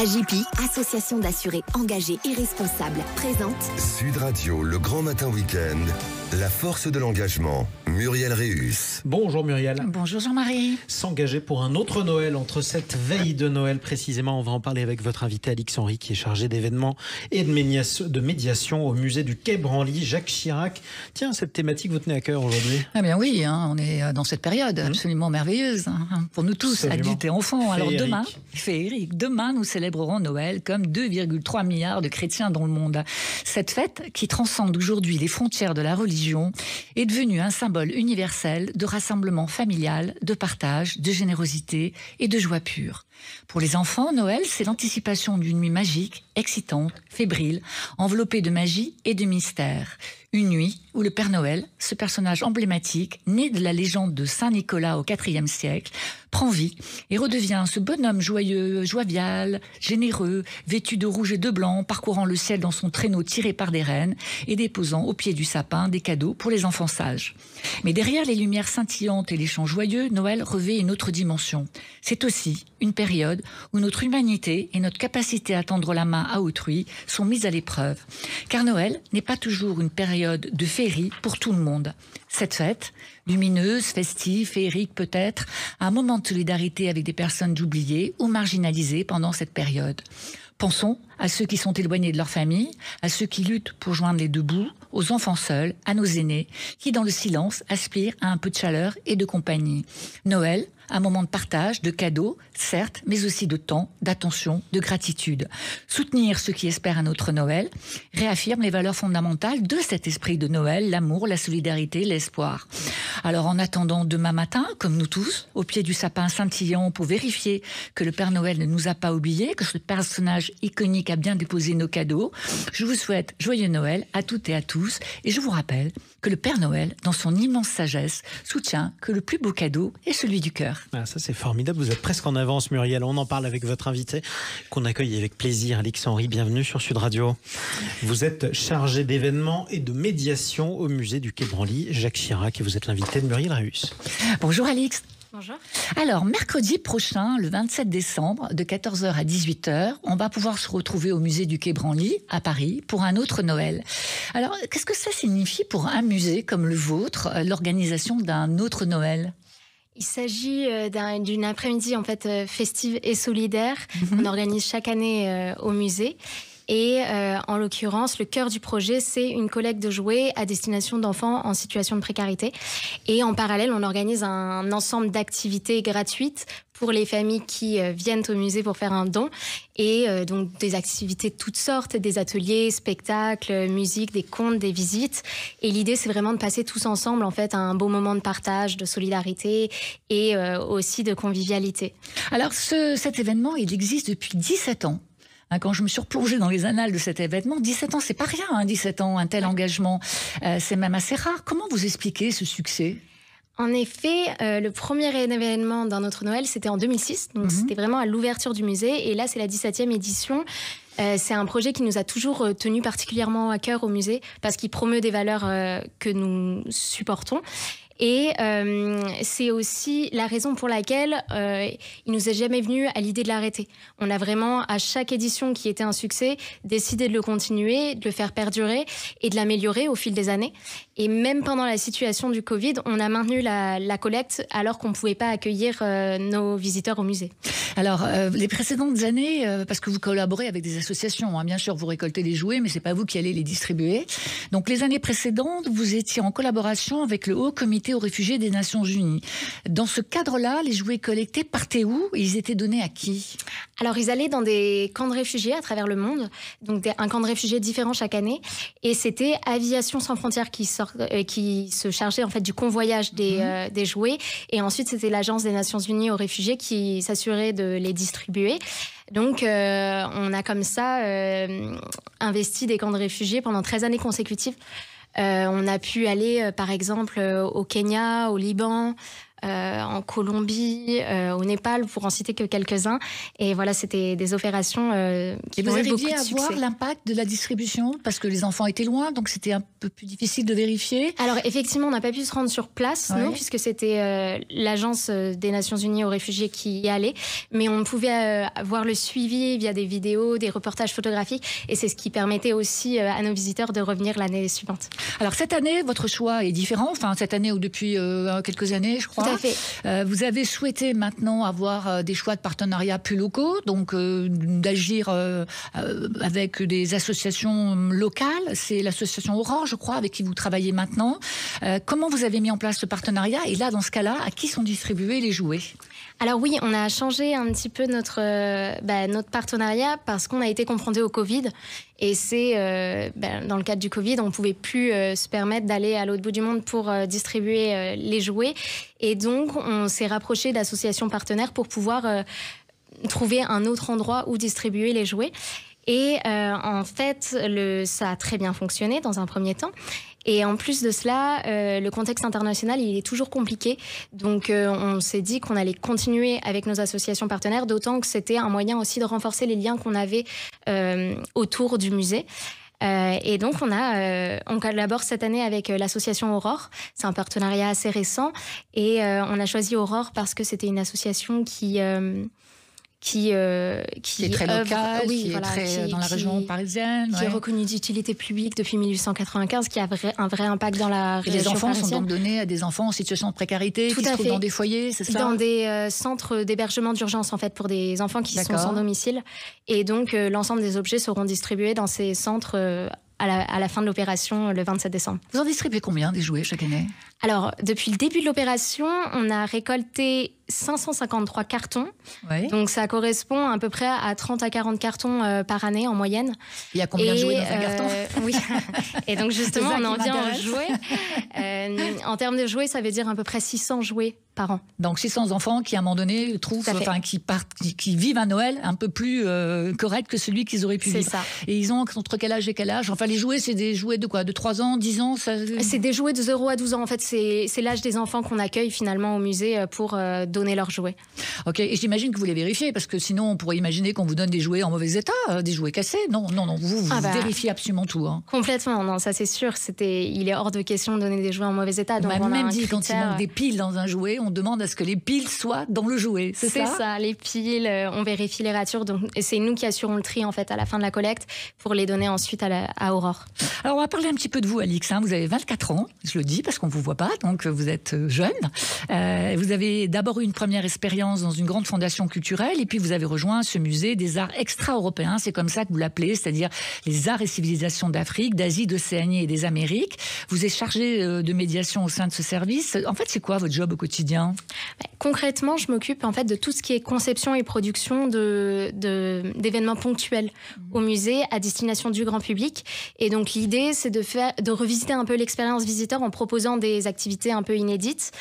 AJP, association d'assurés engagés et responsables, présente Sud Radio, le grand matin week-end, la force de l'engagement. Muriel Réus. Bonjour Muriel. Bonjour Jean-Marie. S'engager pour un autre Noël, entre cette veille de Noël précisément, on va en parler avec votre invité Alix Henry qui est chargé d'événements et de médiation au musée du Quai Branly, Jacques Chirac. Tiens, cette thématique vous tenait à cœur aujourd'hui? Eh bien oui, on est dans cette période absolument merveilleuse pour nous tous, absolument. Adultes et enfants. Alors Féerique. demain, nous célébrerons Noël comme 2,3 milliards de chrétiens dans le monde. Cette fête, qui transcende aujourd'hui les frontières de la religion, est devenue un symbole universel de rassemblement familial, de partage, de générosité et de joie pure. Pour les enfants, Noël, c'est l'anticipation d'une nuit magique, excitante, fébrile, enveloppée de magie et de mystère. Une nuit où le Père Noël, ce personnage emblématique, né de la légende de Saint Nicolas au IVe siècle, prend vie et redevient ce bonhomme joyeux, jovial, généreux, vêtu de rouge et de blanc, parcourant le ciel dans son traîneau tiré par des rennes et déposant au pied du sapin des cadeaux pour les enfants sages. Mais derrière les lumières scintillantes et les chants joyeux, Noël revêt une autre dimension. C'est aussi une période où notre humanité et notre capacité à tendre la main à autrui sont mises à l'épreuve. Car Noël n'est pas toujours une période de féerie pour tout le monde. Cette fête, lumineuse, festive, féerique peut-être, un moment de solidarité avec des personnes oubliées ou marginalisées pendant cette période. Pensons à ceux qui sont éloignés de leur famille, à ceux qui luttent pour joindre les deux bouts, aux enfants seuls, à nos aînés, qui dans le silence aspirent à un peu de chaleur et de compagnie. Noël, un moment de partage, de cadeaux, certes, mais aussi de temps, d'attention, de gratitude. Soutenir ceux qui espèrent un autre Noël réaffirme les valeurs fondamentales de cet esprit de Noël, l'amour, la solidarité, l'espoir. Alors en attendant demain matin, comme nous tous, au pied du sapin scintillant pour vérifier que le Père Noël ne nous a pas oubliés, que ce personnage iconique a bien déposé nos cadeaux, je vous souhaite joyeux Noël à toutes et à tous et je vous rappelle que le Père Noël, dans son immense sagesse, soutient que le plus beau cadeau est celui du cœur. Ah, ça c'est formidable, vous êtes presque en avance Muriel, on en parle avec votre invité qu'on accueille avec plaisir, Alix Henry, bienvenue sur Sud Radio. Vous êtes chargé d'événements et de médiation au musée du Quai Branly, Jacques Chirac, et vous êtes l'invité de Muriel Réus. Bonjour Alix. Bonjour. Alors, mercredi prochain, le 27 décembre, de 14h à 18h, on va pouvoir se retrouver au musée du Quai Branly, à Paris, pour un autre Noël. Alors, qu'est-ce que ça signifie pour un musée comme le vôtre, l'organisation d'un autre Noël ? Il s'agit d'une après-midi en fait festive et solidaire qu'on organise chaque année au musée. Et en l'occurrence, le cœur du projet, c'est une collecte de jouets à destination d'enfants en situation de précarité. Et en parallèle, on organise un ensemble d'activités gratuites pour les familles qui viennent au musée pour faire un don. Et donc des activités de toutes sortes, des ateliers, spectacles, musique, des contes, des visites. Et l'idée, c'est vraiment de passer tous ensemble en fait un beau moment de partage, de solidarité et aussi de convivialité. Alors cet événement, il existe depuis 17 ans. Quand je me suis replongée dans les annales de cet événement, 17 ans, c'est pas rien, 17 ans, un tel engagement, c'est même assez rare. Comment vous expliquez ce succès ? En effet, le premier événement d'un autre Noël, c'était en 2006, donc c'était vraiment à l'ouverture du musée, et là c'est la 17e édition. C'est un projet qui nous a toujours tenu particulièrement à cœur au musée, parce qu'il promeut des valeurs que nous supportons. Et c'est aussi la raison pour laquelle il nous est jamais venu à l'idée de l'arrêter. On a vraiment, à chaque édition qui était un succès, décidé de le continuer, de le faire perdurer et de l'améliorer au fil des années. Et même pendant la situation du Covid, on a maintenu la collecte alors qu'on ne pouvait pas accueillir nos visiteurs au musée. Alors, les précédentes années, parce que vous collaborez avec des associations, bien sûr, vous récoltez les jouets, mais c'est pas vous qui allez les distribuer. Donc, les années précédentes, vous étiez en collaboration avec le Haut Comité aux réfugiés des Nations Unies. Dans ce cadre-là, les jouets collectés partaient où et ils étaient donnés à qui ? Alors, ils allaient dans des camps de réfugiés à travers le monde, donc un camp de réfugiés différent chaque année. Et c'était Aviation Sans Frontières qui se chargeait en fait du convoyage des jouets. Et ensuite, c'était l'Agence des Nations Unies aux réfugiés qui s'assurait de les distribuer. Donc, on a comme ça investi des camps de réfugiés pendant 13 années consécutives. On a pu aller, par exemple, au Kenya, au Liban, en Colombie, au Népal, pour en citer que quelques-uns. Et voilà, c'était des opérations qui Et vous ont eu beaucoup arriviez de à voir succès. l'impact de la distribution parce que les enfants étaient loin, donc c'était un peu plus difficile de vérifier. Alors effectivement, on n'a pas pu se rendre sur place, Ouais. nous, puisque c'était l'agence des Nations Unies aux réfugiés qui y allait. Mais on pouvait voir le suivi via des vidéos, des reportages photographiques. Et c'est ce qui permettait aussi à nos visiteurs de revenir l'année suivante. Alors cette année, votre choix est différent. Enfin, cette année ou depuis quelques années, je crois. Tout à fait. Vous avez souhaité maintenant avoir des choix de partenariats plus locaux, donc d'agir avec des associations locales. C'est l'association Aurore, je crois, avec qui vous travaillez maintenant. Comment vous avez mis en place ce partenariat? Et là, dans ce cas-là, à qui sont distribués les jouets? Alors oui, on a changé un petit peu notre partenariat parce qu'on a été confronté au Covid. Et c'est dans le cadre du Covid, on ne pouvait plus se permettre d'aller à l'autre bout du monde pour distribuer les jouets. Et donc, on s'est rapproché d'associations partenaires pour pouvoir trouver un autre endroit où distribuer les jouets. Et en fait, ça a très bien fonctionné dans un premier temps. Et en plus de cela, le contexte international, il est toujours compliqué. Donc, on s'est dit qu'on allait continuer avec nos associations partenaires, d'autant que c'était un moyen aussi de renforcer les liens qu'on avait autour du musée. Et donc, on collabore cette année avec l'association Aurore. C'est un partenariat assez récent. Et on a choisi Aurore parce que c'était une association qui est très locale, dans la région parisienne. Qui est reconnue d'utilité publique depuis 1895, qui a un vrai impact dans la région parisienne. Et les enfants parisienne. sont donc donnés à des enfants en situation de précarité, Tout qui se à trouvent fait. dans des foyers, c'est ça? Dans des centres d'hébergement d'urgence, en fait, pour des enfants qui sont sans domicile. Et donc, l'ensemble des objets seront distribués dans ces centres à la fin de l'opération, le 27 décembre. Vous en distribuez combien des jouets chaque année? Alors, depuis le début de l'opération, on a récolté 553 cartons. Ouais. Donc, ça correspond à peu près à 30 à 40 cartons par année en moyenne. Il y a combien de jouets dans un carton? Oui. Et donc, justement, on en vient aux jouets. En termes de jouets, ça veut dire à peu près 600 jouets par an. Donc 600 enfants qui, à un moment donné, qui vivent un Noël un peu plus correct que celui qu'ils auraient pu vivre. C'est ça. Et ils ont entre quel âge et quel âge? Enfin, les jouets, c'est des jouets de quoi? De 3 ans, 10 ans C'est des jouets de 0 à 12 ans. En fait, c'est l'âge des enfants qu'on accueille finalement au musée pour donner leurs jouets. Ok, et j'imagine que vous les vérifiez, parce que sinon, on pourrait imaginer qu'on vous donne des jouets en mauvais état, des jouets cassés. Non, vous vérifiez absolument tout. Hein. Complètement, non, ça c'est sûr. Il est hors de question de donner des jouets en mauvais état. On Donc m'a même dit, critère... quand il manque des piles dans un jouet, on demande à ce que les piles soient dans le jouet. C'est ça, les piles, on vérifie les ratures. Donc, et c'est nous qui assurons le tri en fait, à la fin de la collecte pour les donner ensuite à Aurore. Alors, on va parler un petit peu de vous, Alix. Vous avez 24 ans, je le dis parce qu'on ne vous voit pas, donc vous êtes jeune. Vous avez d'abord eu une première expérience dans une grande fondation culturelle et puis vous avez rejoint ce musée des arts extra-européens, c'est comme ça que vous l'appelez, c'est-à-dire les arts et civilisations d'Afrique, d'Asie, d'Océanie et des Amériques. Vous êtes chargé de médiation au sein de ce service. En fait, c'est quoi votre job au quotidien? Concrètement, je m'occupe en fait de tout ce qui est conception et production d'événements ponctuels au musée à destination du grand public. Et donc l'idée, c'est de revisiter un peu l'expérience visiteur en proposant des activités un peu inédites.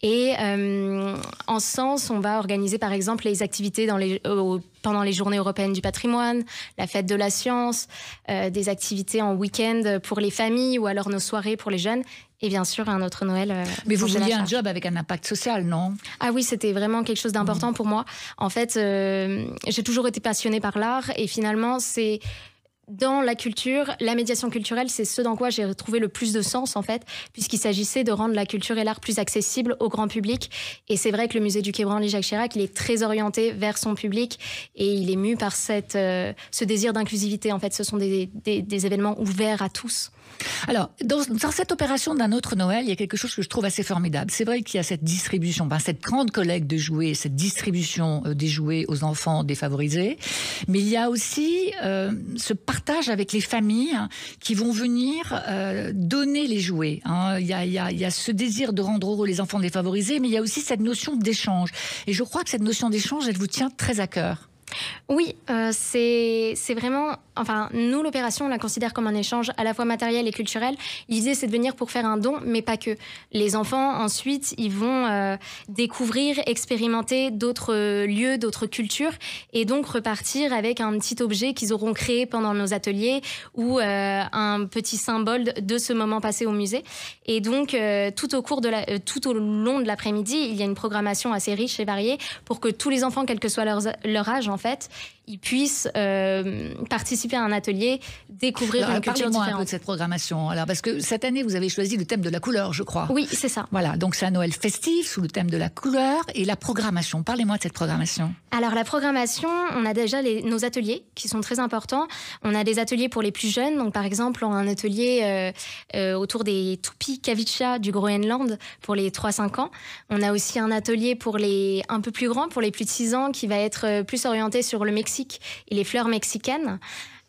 Et en ce sens, on va organiser par exemple les activités pendant les journées européennes du patrimoine, la fête de la science, des activités en week-end pour les familles ou alors nos soirées pour les jeunes. Et bien sûr, un autre Noël. Mais vous vouliez un job avec un impact social, non? Ah oui, c'était vraiment quelque chose d'important pour moi. En fait, j'ai toujours été passionnée par l'art et finalement, c'est... Dans la culture, la médiation culturelle, c'est ce dans quoi j'ai trouvé le plus de sens, en fait, puisqu'il s'agissait de rendre la culture et l'art plus accessibles au grand public. Et c'est vrai que le musée du Quai Branly Jacques Chirac, il est très orienté vers son public et il est mu par ce désir d'inclusivité. En fait, ce sont des événements ouverts à tous. Alors, dans cette opération d'un autre Noël, il y a quelque chose que je trouve assez formidable. C'est vrai qu'il y a cette distribution, cette grande collecte de jouets, cette distribution des jouets aux enfants défavorisés, mais il y a aussi ce partage avec les familles qui vont venir donner les jouets. Il y a ce désir de rendre heureux les enfants défavorisés, mais il y a aussi cette notion d'échange. Et je crois que cette notion d'échange, elle vous tient très à cœur. Oui, c'est vraiment... Enfin, nous, l'opération, on la considère comme un échange à la fois matériel et culturel. L'idée, c'est de venir pour faire un don, mais pas que. Les enfants, ensuite, ils vont découvrir, expérimenter d'autres lieux, d'autres cultures, et donc repartir avec un petit objet qu'ils auront créé pendant nos ateliers ou un petit symbole de ce moment passé au musée. Et donc, tout au long de l'après-midi, il y a une programmation assez riche et variée pour que tous les enfants, quel que soit leur âge, en fait, ils puissent participer à un atelier, découvrir une culture différente. Parlez-moi un peu de cette programmation. Alors, parce que cette année, vous avez choisi le thème de la couleur, je crois. Oui, c'est ça. Voilà, donc c'est un Noël festif sous le thème de la couleur et la programmation. Parlez-moi de cette programmation. Alors, la programmation, on a déjà nos ateliers qui sont très importants. On a des ateliers pour les plus jeunes. Donc, par exemple, on a un atelier autour des toupies kavicha du Groenland pour les 3-5 ans. On a aussi un atelier pour les un peu plus grands, pour les plus de 6 ans, qui va être plus orienté sur le Mexique et les fleurs mexicaines.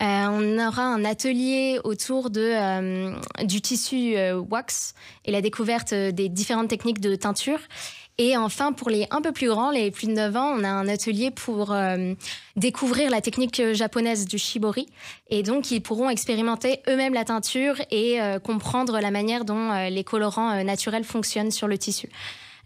On aura un atelier autour du tissu wax et la découverte des différentes techniques de teinture. Et enfin, pour les un peu plus grands, les plus de 9 ans, on a un atelier pour découvrir la technique japonaise du shibori. Et donc, ils pourront expérimenter eux-mêmes la teinture et comprendre la manière dont les colorants naturels fonctionnent sur le tissu.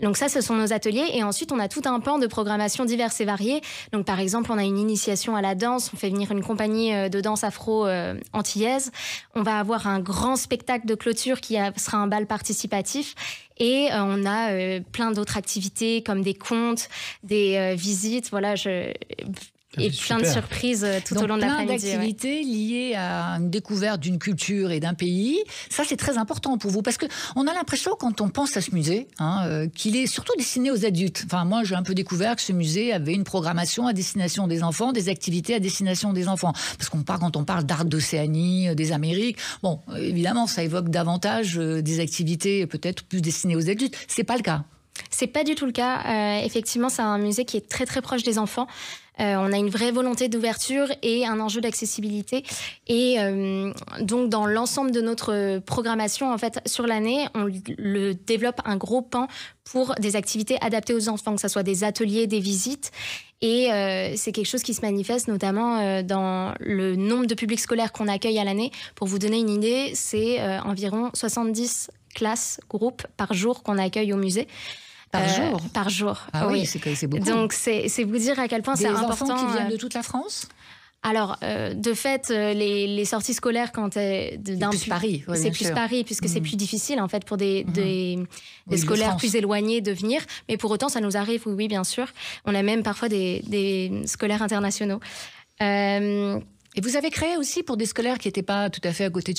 Donc ça, ce sont nos ateliers. Et ensuite, on a tout un pan de programmation diverses et variées. Donc par exemple, on a une initiation à la danse. On fait venir une compagnie de danse afro antillaise. On va avoir un grand spectacle de clôture qui sera un bal participatif. Et on a plein d'autres activités comme des contes, des visites. Voilà, et plein de surprises tout au long de l'après-midi. Plein d'activités liées à une découverte d'une culture et d'un pays. Ça, c'est très important pour vous parce qu'on a l'impression, quand on pense à ce musée, qu'il est surtout destiné aux adultes. Enfin, moi, j'ai un peu découvert que ce musée avait une programmation à destination des enfants, des activités à destination des enfants. Parce quand on parle d'art d'Océanie, des Amériques, bon, évidemment, ça évoque davantage des activités peut-être plus destinées aux adultes. C'est pas le cas. C'est pas du tout le cas. Effectivement, c'est un musée qui est très très proche des enfants. On a une vraie volonté d'ouverture et un enjeu d'accessibilité. Et donc, dans l'ensemble de notre programmation, en fait, sur l'année, on le développe un gros pan pour des activités adaptées aux enfants, que ce soit des ateliers, des visites. Et c'est quelque chose qui se manifeste notamment dans le nombre de publics scolaires qu'on accueille à l'année. Pour vous donner une idée, c'est environ 70 classes, groupes par jour qu'on accueille au musée. Par jour? Par jour. Ah oui, c'est beaucoup. Donc, c'est vous dire à quel point c'est important. Des enfants qui viennent de toute la France? Alors, de fait, les sorties scolaires, quand c'est plus Paris. Oui, c'est plus Paris, puisque c'est plus difficile, en fait, pour des scolaires plus éloignés de venir. Mais pour autant, ça nous arrive, oui, bien sûr. On a même parfois des scolaires internationaux. Et vous avez créé aussi, pour des scolaires qui n'étaient pas tout à fait à côté de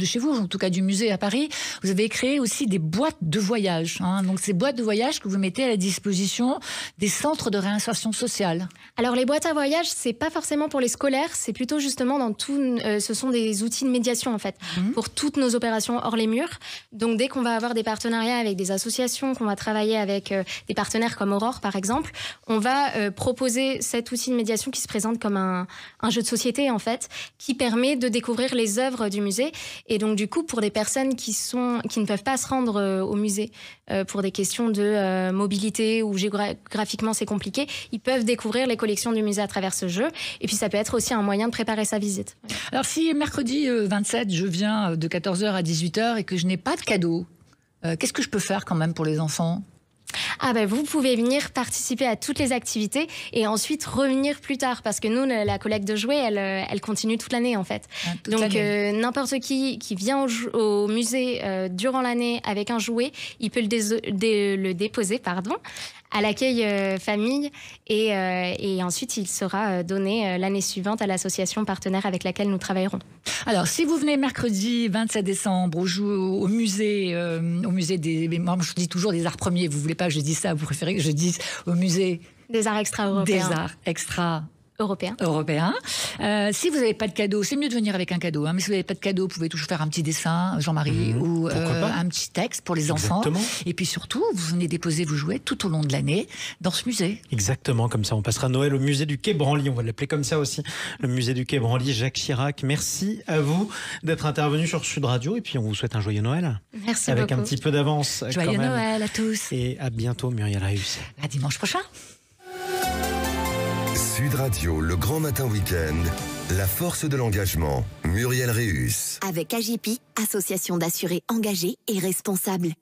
chez vous, en tout cas du musée à Paris, vous avez créé aussi des boîtes de voyage. Donc, ces boîtes de voyage que vous mettez à la disposition des centres de réinsertion sociale. Alors, les boîtes à voyage, c'est pas forcément pour les scolaires, c'est plutôt justement dans tout... ce sont des outils de médiation, en fait, pour toutes nos opérations hors les murs. Donc, dès qu'on va avoir des partenariats avec des associations, qu'on va travailler avec des partenaires comme Aurore, par exemple, on va proposer cet outil de médiation qui se présente comme un jeu de société, en fait, qui permet de découvrir les œuvres du musée. Et donc, du coup, pour des personnes qui ne peuvent pas se rendre au musée pour des questions de mobilité ou géographiquement c'est compliqué, ils peuvent découvrir les collections du musée à travers ce jeu. Et puis, ça peut être aussi un moyen de préparer sa visite. Alors, si mercredi 27, je viens de 14h à 18h et que je n'ai pas de cadeau, qu'est-ce que je peux faire quand même pour les enfants ? Vous pouvez venir participer à toutes les activités et ensuite revenir plus tard parce que nous, la collecte de jouets, elle continue toute l'année en fait. Donc n'importe qui vient au musée durant l'année avec un jouet, il peut le déposer à l'accueil famille et ensuite il sera donné l'année suivante à l'association partenaire avec laquelle nous travaillerons. Alors si vous venez mercredi 27 décembre au musée des... Moi je dis toujours des arts premiers, vous voulez pas que je dise ça, vous préférez que je dise au musée des arts extra-européens. Des arts extra européen. Si vous n'avez pas de cadeau, c'est mieux de venir avec un cadeau. Mais si vous n'avez pas de cadeau, vous pouvez toujours faire un petit dessin, Jean-Marie, ou un petit texte pour les enfants. Et puis surtout, vous venez déposer vos jouets tout au long de l'année dans ce musée. Exactement, comme ça on passera Noël au musée du Quai Branly. On va l'appeler comme ça aussi, le musée du Quai Branly. Jacques Chirac, merci à vous d'être intervenu sur Sud Radio. Et puis on vous souhaite un joyeux Noël. Merci avec beaucoup. Un petit peu d'avance. Joyeux Noël à tous. Et à bientôt, Muriel Réus. À dimanche prochain. Sud Radio, le grand matin week-end, la force de l'engagement, Muriel Réus. Avec AJPI, association d'assurés engagés et responsables.